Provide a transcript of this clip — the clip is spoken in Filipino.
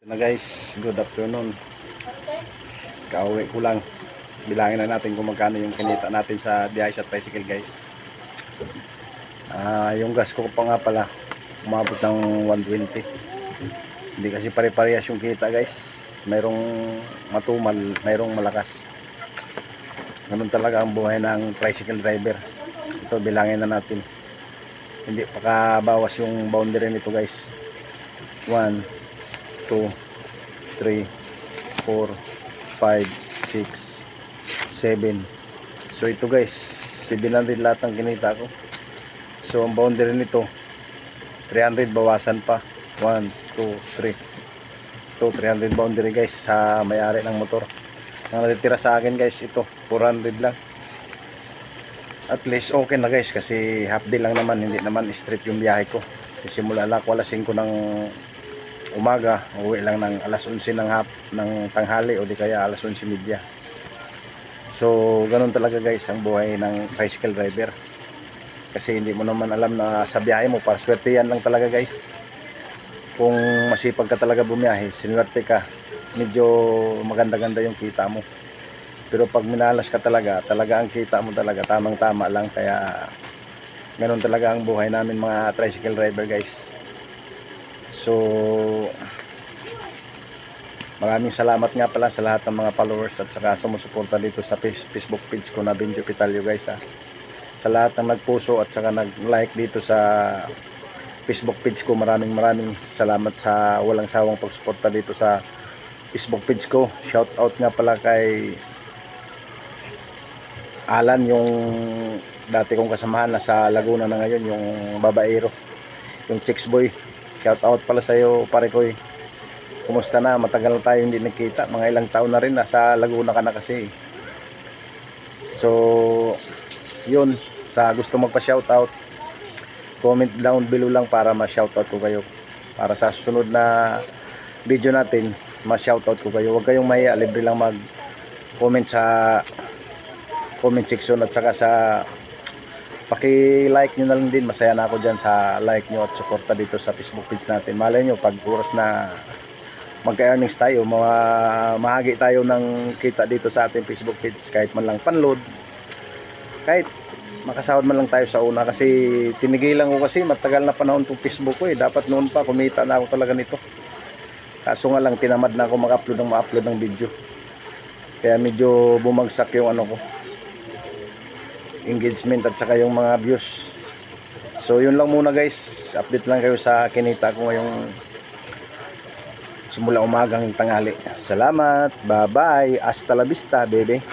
Na guys, good afternoon. Kauwi ko lang. Bilangin na natin kung magkano yung kinita natin sa biyahe sa tricycle guys. Yung gas ko pa nga pala umabot ng 120. Hindi kasi pare-parehas yung kita guys. Mayroong matumal, mayroong malakas. Ganun talaga ang buhay ng tricycle driver. Ito bilangin na natin. Hindi pa kabawas yung boundary nito guys. 1, 2, 3, 4, 5, 6, 7. So ito guys, 700 lahat ng kinita ko. So ang boundary nito 300, bawasan pa 1, 2, 3. Ito 300 boundary guys sa may-ari ng motor. Ang natitira sa akin guys, ito 400 lang. At least okay na guys, kasi half day lang naman, hindi naman straight yung biyahe ko. Sisimula lang ako alas 5 ng umaga, uwi lang ng alas 11 ng tanghali o di kaya alas 11:30. So ganun talaga guys ang buhay ng tricycle driver, kasi hindi mo naman alam na sa biyahe mo, para swerte yan lang talaga guys. Kung masipag ka talaga bumiyahe, sinuwerte ka, medyo maganda-ganda yung kita mo. Pero pag minalas ka talaga ang kita mo talaga tamang tama lang. Kaya ganun talaga ang buhay namin mga tricycle driver guys. So maraming salamat nga pala sa lahat ng mga followers at saka sumusuporta dito sa Facebook page ko na Benjo Pitalio guys ha. Sa lahat ng nagpuso at saka nag-like dito sa Facebook page ko, maraming salamat sa walang sawang pagsuporta dito sa Facebook page ko. Shout out nga pala kay Alan, yung dati kong kasamahan na sa Laguna na ngayon, yung babaero, yung chicks boy. Shout out pala sa iyo pare ko. Kumusta na? Matagal na tayo hindi nagkita, mga ilang taon na rin, nasa Laguna ka na kasi. So yun, sa gusto magpa shout out, comment down below lang para ma-shout out ko kayo. Para sa susunod na video natin, ma-shout out ko kayo. Huwag kayong mahiya, libre lang mag comment sa comment section, at saka sa paki-like nyo na lang din. Masaya na ako dyan sa like nyo at suporta dito sa Facebook page natin. Malay nyo, pag oras na magka-earnings tayo, mahagi tayo ng kita dito sa ating Facebook page, kahit man lang panload, kahit makasahod man lang tayo sa una. Kasi tinigilan ko, kasi matagal na panahon itong Facebook ko dapat noon pa kumita na ako talaga nito. Kaso nga lang, tinamad na ako mag-upload ng video, kaya medyo bumagsak yung ano ko, engagement at saka yung mga views. So yun lang muna guys, update lang kayo sa kinita ko ngayong simula umagang tanghali. Salamat, bye bye, hasta la vista baby.